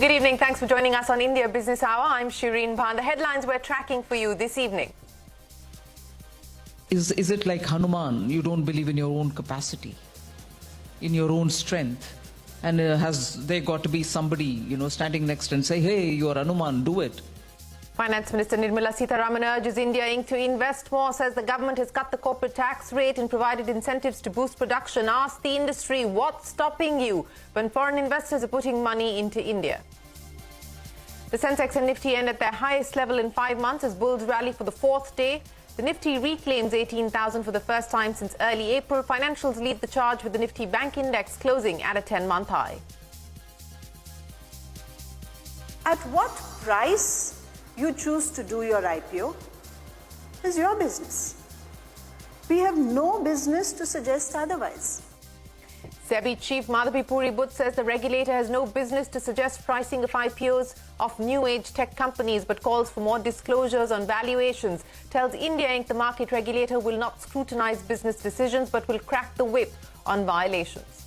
Good evening. Thanks for joining us on India Business Hour. I'm Shireen Bhan. The headlines we're tracking for you this evening. Is it like Hanuman? You don't believe in your own capacity, in your own strength. And has there got to be somebody, standing next and say, hey, you're Hanuman, do it. Finance Minister Nirmala Sitharaman urges India Inc. to invest more, says the government has cut the corporate tax rate and provided incentives to boost production. Ask the industry, what's stopping you when foreign investors are putting money into India? The Sensex and Nifty end at their highest level in 5 months as bulls rally for the fourth day. The Nifty reclaims 18,000 for the first time since early April. Financials lead the charge with the Nifty Bank Index closing at a 10-month high. At what price you choose to do your IPO is your business. We have no business to suggest otherwise. SEBI Chief Madhavi Puri Butt says the regulator has no business to suggest pricing of IPOs of new age tech companies, but calls for more disclosures on valuations. Tells India Inc. the market regulator will not scrutinize business decisions but will crack the whip on violations.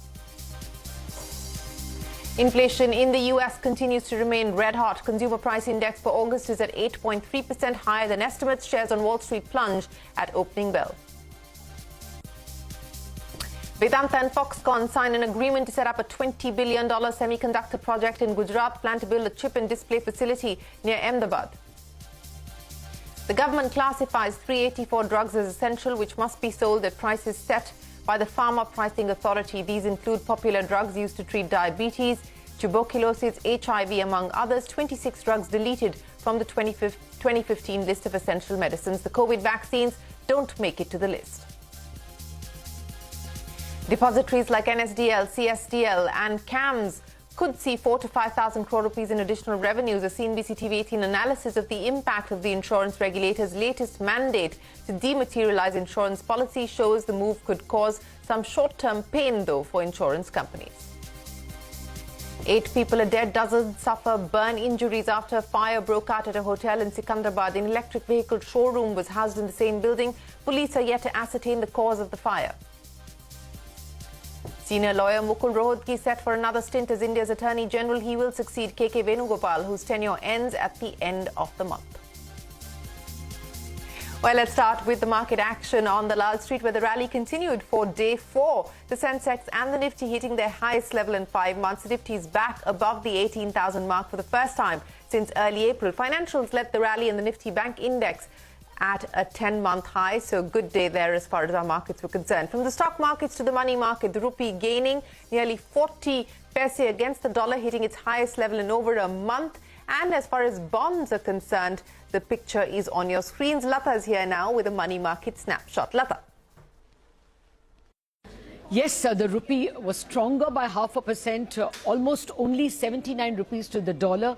Inflation in the US continues to remain red hot. Consumer price index for August is at 8.3% higher than estimates. Shares on Wall Street plunge at opening bell. Vedanta and Foxconn sign an agreement to set up a $20 billion semiconductor project in Gujarat, plan to build a chip and display facility near Ahmedabad. The government classifies 384 drugs as essential, which must be sold at prices set by the Pharma Pricing Authority. These include popular drugs used to treat diabetes, tuberculosis, HIV, among others. 26 drugs deleted from the 2015 list of essential medicines. The COVID vaccines don't make it to the list. Depositories like NSDL, CSDL and CAMS could see 4,000 to 5,000 crore rupees in additional revenues. A CNBC-TV18 analysis of the impact of the insurance regulator's latest mandate to dematerialize insurance policy shows the move could cause some short-term pain, though, for insurance companies. 8 people are dead, dozens suffer burn injuries after a fire broke out at a hotel in Secunderabad. An electric vehicle showroom was housed in the same building. Police are yet to ascertain the cause of the fire. Senior lawyer Mukul Rohatgi set for another stint as India's Attorney General. He will succeed KK Venugopal, whose tenure ends at the end of the month. Well, let's start with the market action on the Lal Street, where the rally continued for day 4. The Sensex and the Nifty hitting their highest level in 5 months. The Nifty is back above the 18,000 mark for the first time since early April. Financials led the rally in the Nifty Bank Index at a 10-month high, so good day there as far as our markets were concerned. From the stock markets to the money market, the rupee gaining nearly 40 paise against the dollar, hitting its highest level in over a month. And as far as bonds are concerned, the picture is on your screens. Lata is here now with a money market snapshot. Lata. Yes, the rupee was stronger by 0.5%, almost only 79 rupees to the dollar.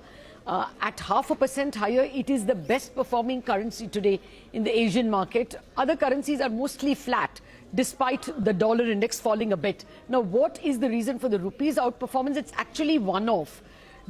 At 0.5% higher, it is the best performing currency today in the Asian market. Other currencies are mostly flat, despite the dollar index falling a bit. Now, what is the reason for the rupee's outperformance? It's actually one-off.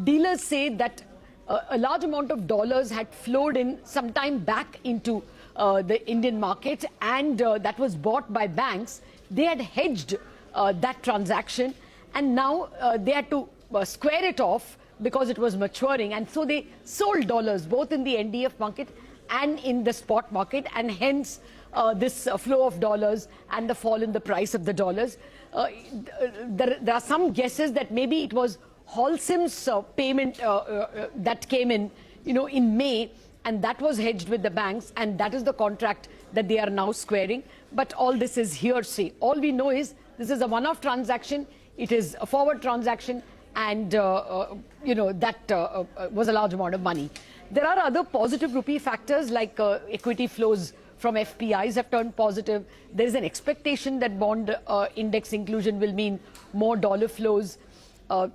Dealers say that a large amount of dollars had flowed in some time back into the Indian market, and that was bought by banks. They had hedged that transaction, and now they had to square it off because it was maturing, and so they sold dollars both in the NDF market and in the spot market, and hence this flow of dollars and the fall in the price of the dollars. There are some guesses that maybe it was Holcim's payment that came in, in May, and that was hedged with the banks, and that is the contract that they are now squaring. But all this is hearsay. All we know is this is a one-off transaction. It is a forward transaction, and that was a large amount of money. There are other positive rupee factors like equity flows from FPIs have turned positive. There is an expectation that bond index inclusion will mean more dollar flows.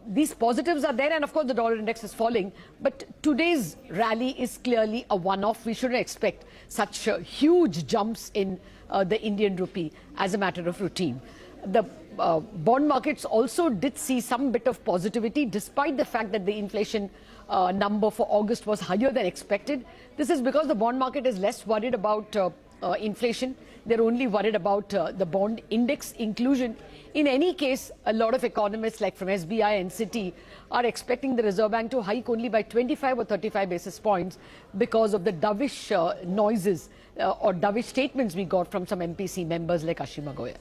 These positives are there, and of course the dollar index is falling. But today's rally is clearly a one-off. We shouldn't expect such huge jumps in the Indian rupee as a matter of routine. The bond markets also did see some bit of positivity, despite the fact that the inflation number for August was higher than expected. This is because the bond market is less worried about inflation. They're only worried about the bond index inclusion. In any case, a lot of economists like from SBI and Citi are expecting the Reserve Bank to hike only by 25 or 35 basis points because of the dovish noises or dovish statements we got from some MPC members like Ashima Goyal.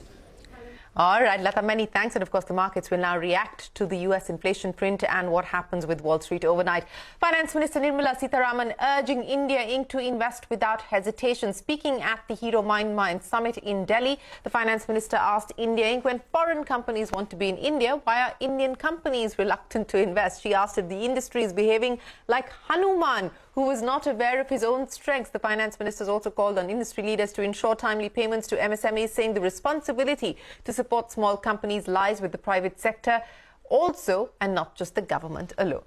All right, Lata, many thanks. And of course, the markets will now react to the US inflation print and what happens with Wall Street overnight. Finance Minister Nirmala Sitharaman urging India Inc. to invest without hesitation. Speaking at the Hero Mind Summit in Delhi, the Finance Minister asked India Inc. when foreign companies want to be in India, why are Indian companies reluctant to invest? She asked if the industry is behaving like Hanuman, who was not aware of his own strengths. The Finance Minister has also called on industry leaders to ensure timely payments to MSMEs, saying the responsibility to support small companies lies with the private sector also and not just the government alone.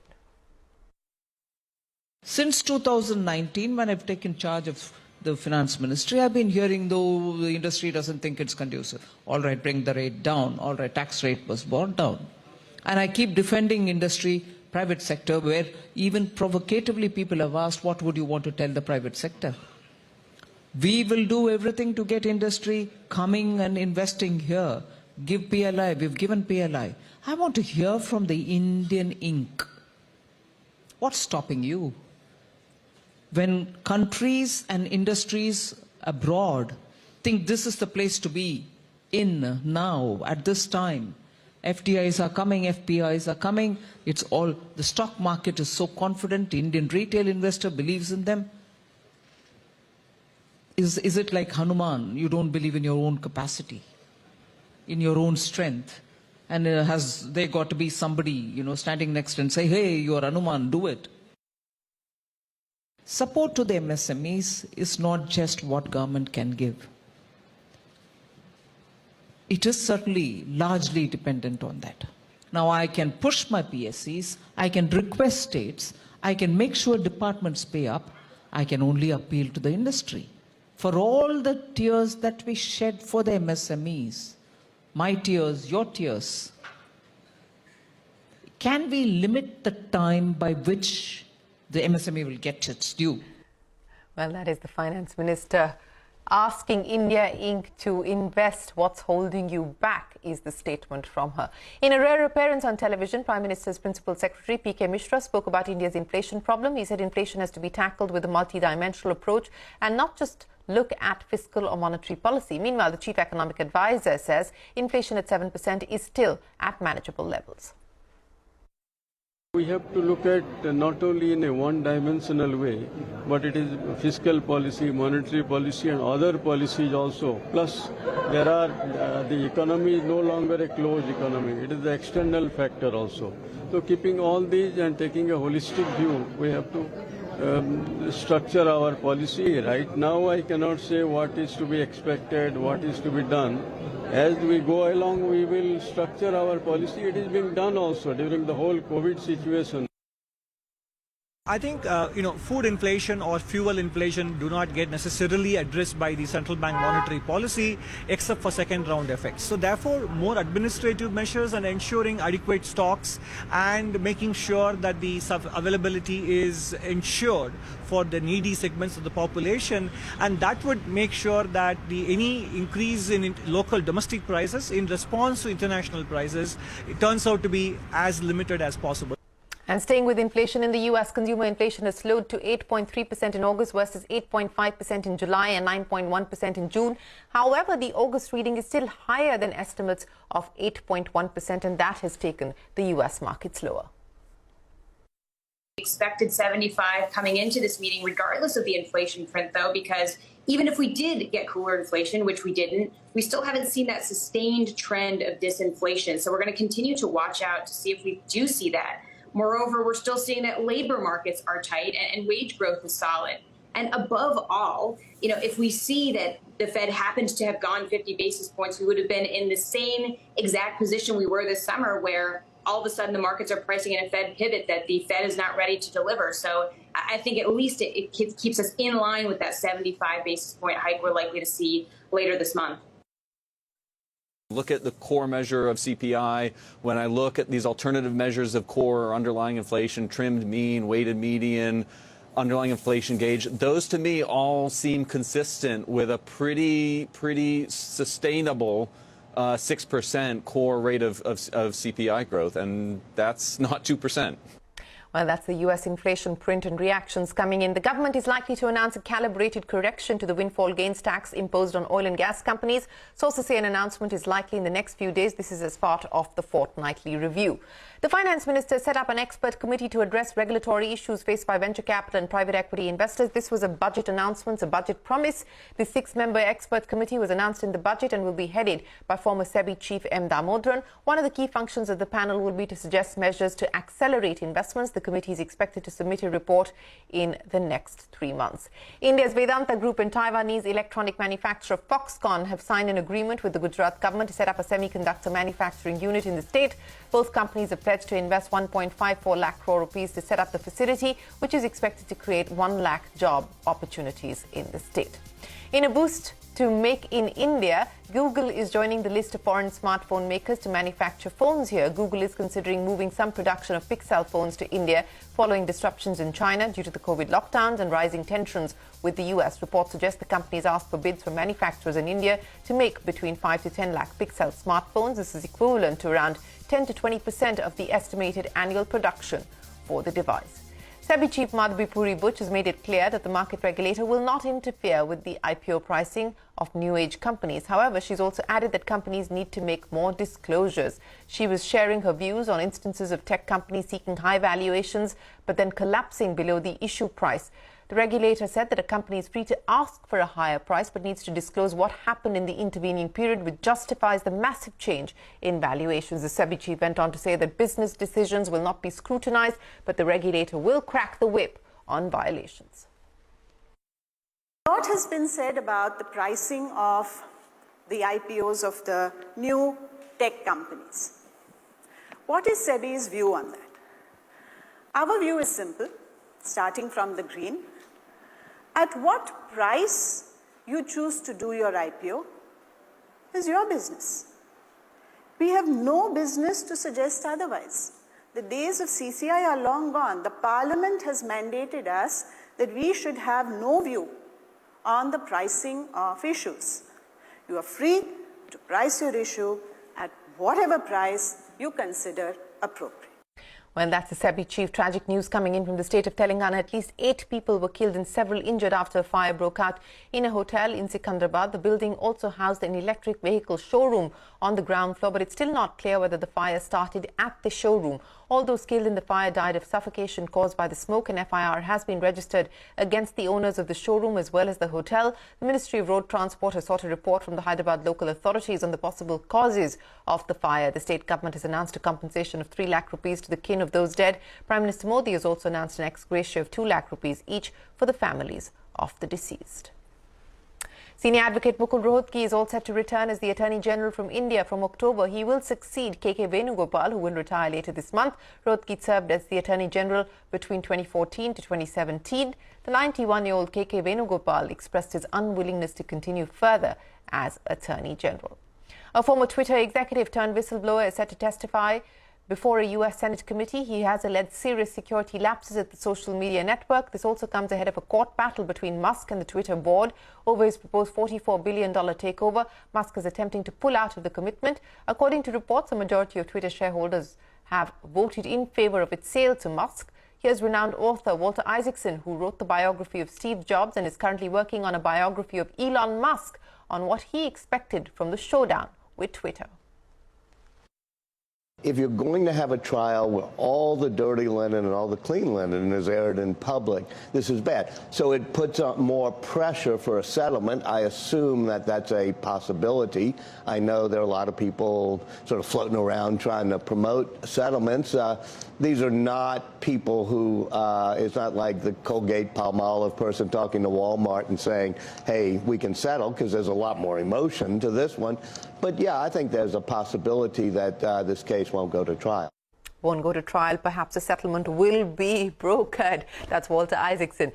Since 2019, when I've taken charge of the finance ministry, I've been hearing, though the industry doesn't think it's conducive. All right, bring the rate down. All right, tax rate was brought down. And I keep defending industry, private sector, where even provocatively people have asked, what would you want to tell the private sector? We will do everything to get industry coming and investing here. Give PLI. We've given PLI. I want to hear from the Indian Inc. What's stopping you? When countries and industries abroad think this is the place to be in now, at this time, FDIs are coming, FPIs are coming, it's all, the stock market is so confident, the Indian retail investor believes in them. Is it like Hanuman? You don't believe in your own capacity, in your own strength, and has there got to be somebody, standing next and say, hey, you're Hanuman, do it. Support to the MSMEs is not just what government can give. It is certainly largely dependent on that. Now, I can push my PSCs, I can request states, I can make sure departments pay up, I can only appeal to the industry. For all the tears that we shed for the MSMEs, my tears, your tears, can we limit the time by which the MSME will get its due? Well, that is the Finance Minister asking India Inc. to invest. What's holding you back is the statement from her. In a rare appearance on television, Prime Minister's Principal Secretary P.K. Mishra spoke about India's inflation problem. He said inflation has to be tackled with a multidimensional approach and not just look at fiscal or monetary policy. Meanwhile, the Chief Economic Advisor says inflation at 7% is still at manageable levels. We have to look at not only in a one-dimensional way, but it is fiscal policy, monetary policy and other policies also. Plus, there are, the economy is no longer a closed economy. It is the external factor also. So keeping all these and taking a holistic view, we have to structure our policy. Right now, I cannot say what is to be expected, what is to be done. As we go along, we will structure our policy. It is being done also during the whole COVID situation. I think, food inflation or fuel inflation do not get necessarily addressed by the central bank monetary policy except for second round effects. So therefore, more administrative measures and ensuring adequate stocks and making sure that the availability is ensured for the needy segments of the population, and that would make sure that any increase in local domestic prices in response to international prices, it turns out to be as limited as possible. And staying with inflation in the U.S., consumer inflation has slowed to 8.3% in August versus 8.5% in July and 9.1% in June. However, the August reading is still higher than estimates of 8.1%, and that has taken the U.S. markets lower. Expected 75 coming into this meeting, regardless of the inflation print, though, because even if we did get cooler inflation, which we didn't, we still haven't seen that sustained trend of disinflation. So we're going to continue to watch out to see if we do see that. Moreover, we're still seeing that labor markets are tight and wage growth is solid. And above all, if we see that the Fed happens to have gone 50 basis points, we would have been in the same exact position we were this summer, where all of a sudden the markets are pricing in a Fed pivot that the Fed is not ready to deliver. So I think at least it keeps us in line with that 75 basis point hike we're likely to see later this month. Look at the core measure of CPI. When I look at these alternative measures of core or underlying inflation, trimmed mean, weighted median, underlying inflation gauge. Those to me all seem consistent with a pretty sustainable 6% core rate of CPI growth, and that's not 2%. Well, that's the U.S. inflation print and reactions coming in. The government is likely to announce a calibrated correction to the windfall gains tax imposed on oil and gas companies. Sources say an announcement is likely in the next few days. This is as part of the fortnightly review. The finance minister set up an expert committee to address regulatory issues faced by venture capital and private equity investors. This was a budget announcement, a budget promise. The 6-member expert committee was announced in the budget and will be headed by former SEBI chief M. Damodran. One of the key functions of the panel will be to suggest measures to accelerate investments. The committee is expected to submit a report in the next 3 months. India's Vedanta Group and Taiwanese electronic manufacturer Foxconn have signed an agreement with the Gujarat government to set up a semiconductor manufacturing unit in the state. Both companies have pledged to invest 1.54 lakh crore rupees to set up the facility, which is expected to create 1 lakh job opportunities in the state. In a boost to Make in India, Google is joining the list of foreign smartphone makers to manufacture phones here. Google is considering moving some production of Pixel phones to India following disruptions in China due to the COVID lockdowns and rising tensions with the US. Reports suggest the company has asked for bids from manufacturers in India to make between 5 to 10 lakh Pixel smartphones. This is equivalent to around 10 to 20% of the estimated annual production for the device. SEBI Chief Madhvi Puri Butch has made it clear that the market regulator will not interfere with the IPO pricing of new age companies. However, she's also added that companies need to make more disclosures. She was sharing her views on instances of tech companies seeking high valuations but then collapsing below the issue price. The regulator said that a company is free to ask for a higher price but needs to disclose what happened in the intervening period, which justifies the massive change in valuations. The SEBI chief went on to say that business decisions will not be scrutinized, but the regulator will crack the whip on violations. A lot has been said about the pricing of the IPOs of the new tech companies. What is SEBI's view on that? Our view is simple, starting from the green. At what price you choose to do your IPO is your business. We have no business to suggest otherwise. The days of CCI are long gone. The Parliament has mandated us that we should have no view on the pricing of issues. You are free to price your issue at whatever price you consider appropriate. Well, that's the SEBI chief. Tragic news coming in from the state of Telangana. At least 8 people were killed and several injured after a fire broke out in a hotel in Sikandrabad. The building also housed an electric vehicle showroom on the ground floor, but it's still not clear whether the fire started at the showroom. All those killed in the fire died of suffocation caused by the smoke. An FIR has been registered against the owners of the showroom as well as the hotel. The Ministry of Road Transport has sought a report from the Hyderabad local authorities on the possible causes of the fire. The state government has announced a compensation of 3 lakh rupees to the kin of those dead. Prime Minister Modi has also announced an ex gratia of 2 lakh rupees each for the families of the deceased. Senior advocate Mukul Rohatgi is all set to return as the Attorney General from India from October. He will succeed KK Venugopal, who will retire later this month. Rohatgi served as the Attorney General between 2014 to 2017. The 91-year-old KK Venugopal expressed his unwillingness to continue further as Attorney General. A former Twitter executive turned whistleblower is set to testify before a U.S. Senate committee. He has alleged serious security lapses at the social media network. This also comes ahead of a court battle between Musk and the Twitter board over his proposed $44 billion takeover. Musk is attempting to pull out of the commitment. According to reports, a majority of Twitter shareholders have voted in favor of its sale to Musk. Here's renowned author Walter Isaacson, who wrote the biography of Steve Jobs and is currently working on a biography of Elon Musk on what he expected from the showdown with Twitter. If you're going to have a trial where all the dirty linen and all the clean linen is aired in public, this is bad. So it puts up more pressure for a settlement. I assume that that's a possibility. I know there are a lot of people sort of floating around trying to promote settlements. These are not people who, it's not like the Colgate-Palmolive person talking to Walmart and saying, hey, we can settle, because there's a lot more emotion to this one. But yeah, I think there's a possibility that this case won't go to trial. Won't go to trial. Perhaps a settlement will be brokered. That's Walter Isaacson.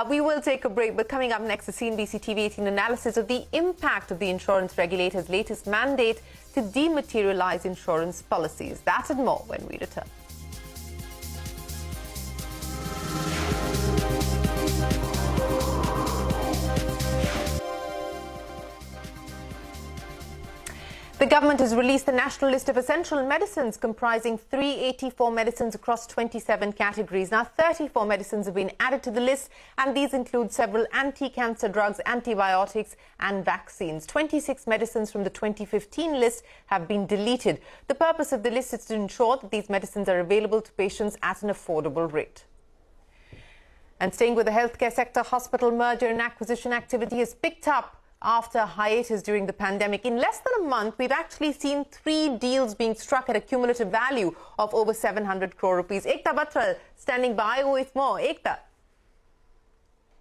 We will take a break, but coming up next, the CNBC-TV18 analysis of the impact of the insurance regulator's latest mandate to dematerialize insurance policies. That and more when we return. The government has released the national list of essential medicines comprising 384 medicines across 27 categories. Now, 34 medicines have been added to the list, and these include several anti-cancer drugs, antibiotics and vaccines. 26 medicines from the 2015 list have been deleted. The purpose of the list is to ensure that these medicines are available to patients at an affordable rate. And staying with the healthcare sector, hospital merger and acquisition activity has picked up after hiatus during the pandemic. In less than a month, we've actually seen 3 deals being struck at a cumulative value of over 700 crore rupees. Ekta Batral standing by with more. Ekta.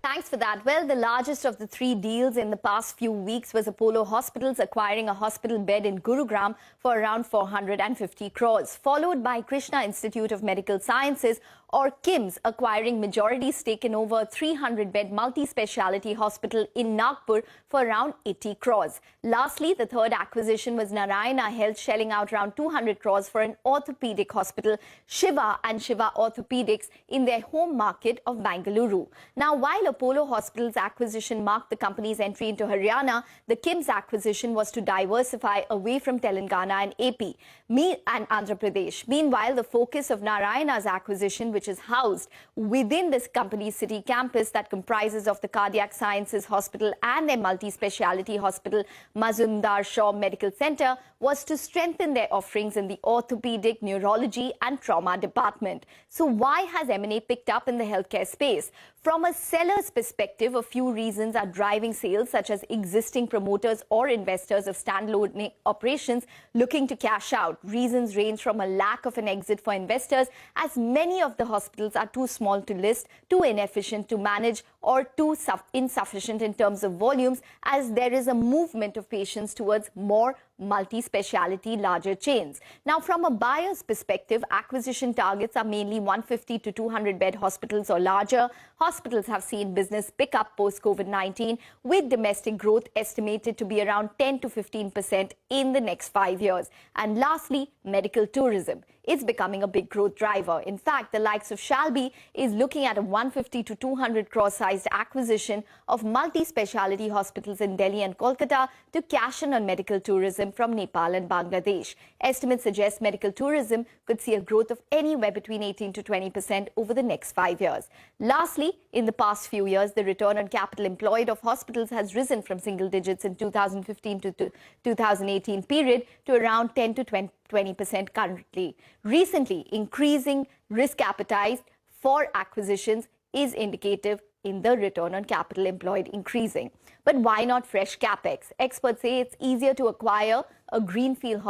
Thanks for that. Well, the largest of the 3 deals in the past few weeks was Apollo Hospitals acquiring a hospital bed in Gurugram for around 450 crores, followed by Krishna Institute of Medical Sciences, or KIMS, acquiring majority stake in over 300-bed multi-speciality hospital in Nagpur for around 80 crores. Lastly, the third acquisition was Narayana Health shelling out around 200 crores for an orthopedic hospital, Shiva and Shiva Orthopedics, in their home market of Bengaluru. Now, while Apollo Hospitals acquisition marked the company's entry into Haryana, the KIMS acquisition was to diversify away from Telangana and AP and Andhra Pradesh. Meanwhile, the focus of Narayana's acquisition, which is housed within this company's city campus that comprises of the Cardiac Sciences Hospital and their multi-speciality hospital, Mazumdar Shaw Medical Center, was to strengthen their offerings in the orthopedic, neurology and trauma department. So why has M&A picked up in the healthcare space? From a seller's perspective, a few reasons are driving sales, such as existing promoters or investors of standalone operations looking to cash out. Reasons range from a lack of an exit for investors, as many of the hospitals are too small to list, too inefficient to manage, or too insufficient in terms of volumes, as there is a movement of patients towards more multi-speciality larger chains. Now, from a buyer's perspective, acquisition targets are mainly 150 to 200 bed hospitals or larger. Hospitals have seen business pick up post-COVID-19, with domestic growth estimated to be around 10 to 15% in the next 5 years. And lastly, medical tourism is becoming a big growth driver. In fact, the likes of Shalby is looking at a 150 to 200 crore sized acquisition of multi-speciality hospitals in Delhi and Kolkata to cash in on medical tourism from Nepal and Bangladesh. Estimates suggest medical tourism could see a growth of anywhere between 18 to 20% over the next 5 years. Lastly, in the past few years, the return on capital employed of hospitals has risen from single digits in 2015 to 2018 period to around 10 to 20% currently. Recently, increasing risk appetite for acquisitions is indicative in the return on capital employed increasing. But why not fresh capex? Experts say it's easier to acquire a greenfield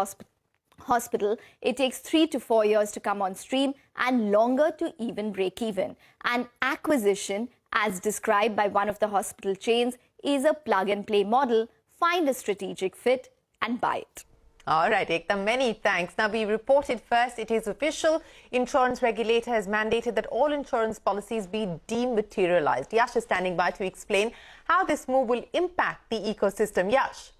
hospital. It takes 3 to 4 years to come on stream and longer to even break even. An acquisition, as described by one of the hospital chains, is a plug and play model. Find a strategic fit and buy it. All right, Ekta, many thanks. Now, we reported first, it is official. Insurance regulator has mandated that all insurance policies be dematerialized. Yash is standing by to explain how this move will impact the ecosystem. Yash.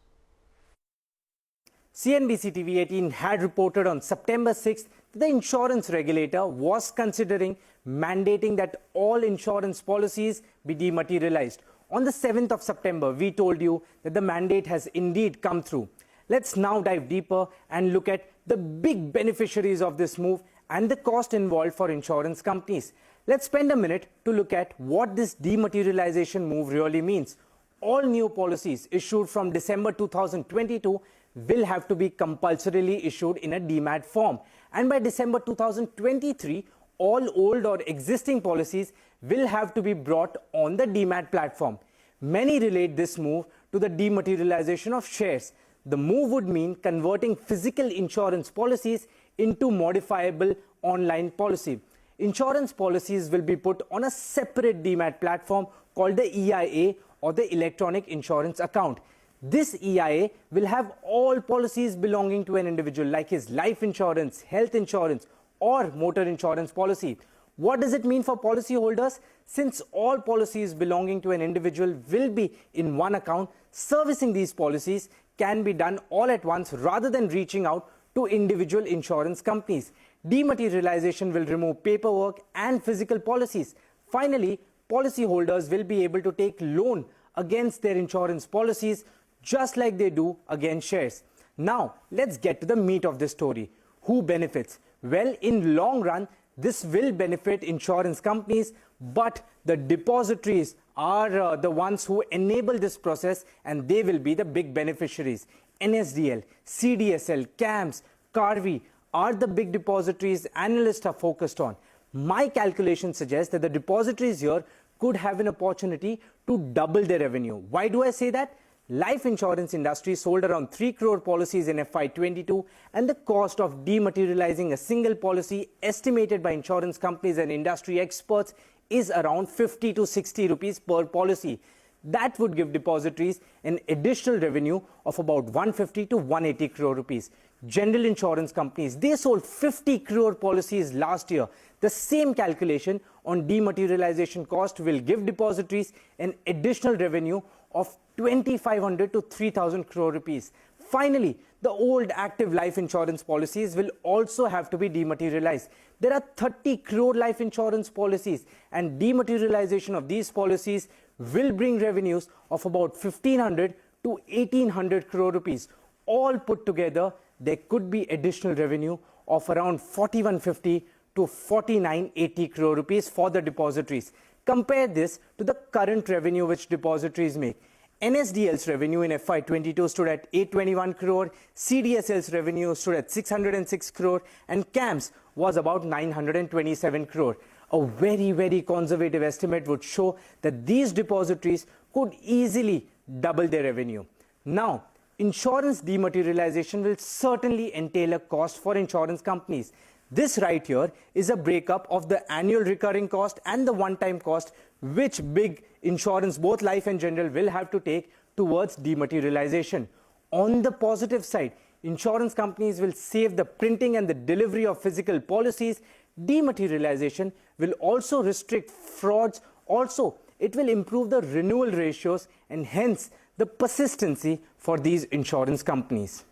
CNBC-TV18 had reported on September 6th that the insurance regulator was considering mandating that all insurance policies be dematerialized. On the 7th of September, we told you that the mandate has indeed come through. Let's now dive deeper and look at the big beneficiaries of this move and the cost involved for insurance companies. Let's spend a minute to look at what this dematerialization move really means. All new policies issued from December 2022 will have to be compulsorily issued in a demat form. And by December 2023, all old or existing policies will have to be brought on the demat platform. Many relate this move to the dematerialization of shares. The move would mean converting physical insurance policies into modifiable online policy. Insurance policies will be put on a separate demat platform called the EIA, or the Electronic Insurance Account. This EIA will have all policies belonging to an individual, like his life insurance, health insurance, or motor insurance policy. What does it mean for policyholders? Since all policies belonging to an individual will be in one account, servicing these policies can be done all at once rather than reaching out to individual insurance companies. Dematerialization will remove paperwork and physical policies. Finally, policyholders will be able to take loan against their insurance policies just like they do against shares. Now, let's get to the meat of the story. Who benefits? Well, in long run, this will benefit insurance companies, but the depositories are the ones who enable this process, and they will be the big beneficiaries. NSDL, CDSL, CAMS, Carvi are the big depositories analysts are focused on. My calculation suggests that the depositories here could have an opportunity to double their revenue. Why do I say that? Life insurance industry sold around 3 crore policies in FY22, and the cost of dematerializing a single policy estimated by insurance companies and industry experts is around 50 to 60 rupees per policy. That would give depositories an additional revenue of about 150 to 180 crore rupees. General insurance companies, they sold 50 crore policies last year. The same calculation on dematerialization cost will give depositories an additional revenue of 2,500 to 3,000 crore rupees. Finally, the old active life insurance policies will also have to be dematerialized. There are 30 crore life insurance policies, and dematerialization of these policies will bring revenues of about 1,500 to 1,800 crore rupees. All put together, there could be additional revenue of around 4,150 to 4,980 crore rupees for the depositories. Compare this to the current revenue which depositories make. NSDL's revenue in FY22 stood at 821 crore, CDSL's revenue stood at 606 crore, and CAMS was about 927 crore. A very conservative estimate would show that these depositories could easily double their revenue. Now, insurance dematerialization will certainly entail a cost for insurance companies. This right here is a breakup of the annual recurring cost and the one-time cost which big insurance, both life and general, will have to take towards dematerialization. On the positive side, insurance companies will save the printing and the delivery of physical policies. Dematerialization will also restrict frauds. Also, it will improve the renewal ratios and hence the persistency for these insurance companies.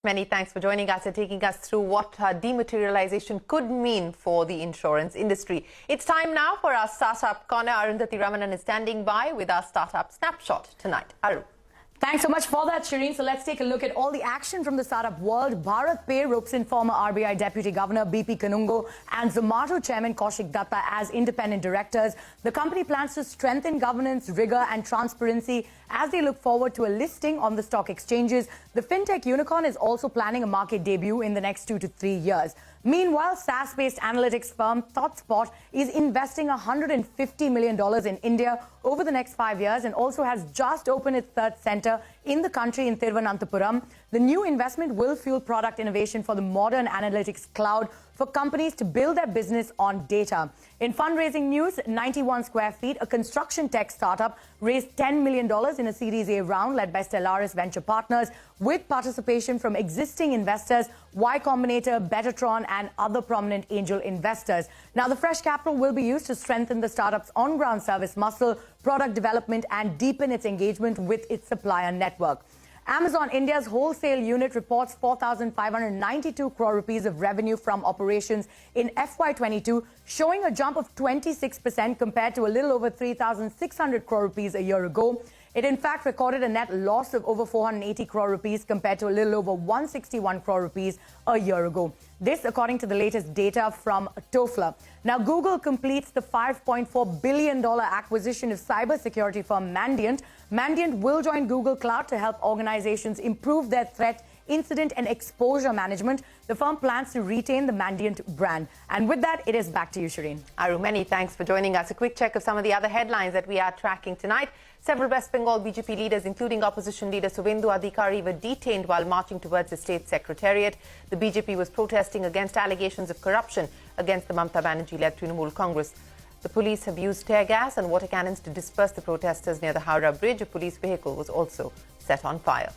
Many thanks for joining us and taking us through what dematerialization could mean for the insurance industry. It's time now for our Startup Corner. Arundhati Ramanan is standing by with our Startup Snapshot tonight. Aru. Thanks so much for that, Shireen. So let's take a look at all the action from the startup world. Bharat Pay ropes in former RBI Deputy Governor BP Kanungo and Zomato Chairman Kaushik Datta as independent directors. The company plans to strengthen governance, rigor and transparency as they look forward to a listing on the stock exchanges. The fintech unicorn is also planning a market debut in the next 2 to 3 years. Meanwhile, SaaS-based analytics firm ThoughtSpot is investing $150 million in India over the next 5 years and also has just opened its third center in the country in Thiruvananthapuram. The new investment will fuel product innovation for the modern analytics cloud for companies to build their business on data. In fundraising news, 91 Square Feet, a construction tech startup, raised $10 million in a Series A round led by Stellaris Venture Partners with participation from existing investors, Y Combinator, Betatron and other prominent angel investors. Now, the fresh capital will be used to strengthen the startup's on-ground service muscle, product development and deepen its engagement with its supplier network. Amazon India's wholesale unit reports 4,592 crore rupees of revenue from operations in FY22, showing a jump of 26% compared to a little over 3,600 crore rupees a year ago. It in fact recorded a net loss of over 480 crore rupees compared to a little over 161 crore rupees a year ago. This according to the latest data from TOFLA. Now, Google completes the $5.4 billion acquisition of cybersecurity firm Mandiant. Mandiant will join Google Cloud to help organizations improve their threat, incident and exposure management. The firm plans to retain the Mandiant brand. And with that, it is back to you, Shireen. Aru, many thanks for joining us. A quick check of some of the other headlines that we are tracking tonight. Several West Bengal BJP leaders, including opposition leader Suvendu Adhikari, were detained while marching towards the state secretariat. The BJP was protesting against allegations of corruption against the Mamata Banerjee-led Trinamool Congress. The police have used tear gas and water cannons to disperse the protesters near the Howrah Bridge. A police vehicle was also set on fire.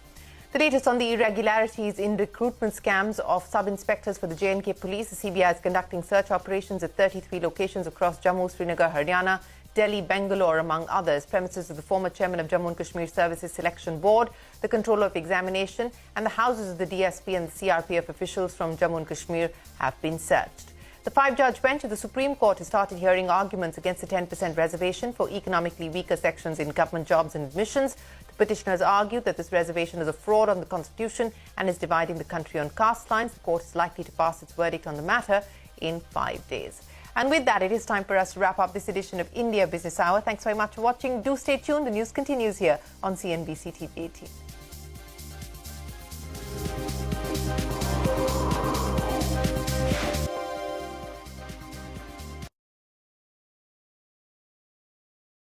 The latest on the irregularities in recruitment scams of sub-inspectors for the J&K police. The CBI is conducting search operations at 33 locations across Jammu, Srinagar, Haryana, Delhi, Bangalore, among others. Premises of the former chairman of Jammu and Kashmir Services Selection Board, the controller of examination, and the houses of the DSP and the CRPF officials from Jammu and Kashmir have been searched. The 5-judge bench of the Supreme Court has started hearing arguments against the 10% reservation for economically weaker sections in government jobs and admissions. The Petitioners argued that this reservation is a fraud on the Constitution and is dividing the country on caste lines. The court is likely to pass its verdict on the matter in 5 days. And with that, it is time for us to wrap up this edition of India Business Hour. Thanks very much for watching. Do stay tuned. The news continues here on CNBC-TV18.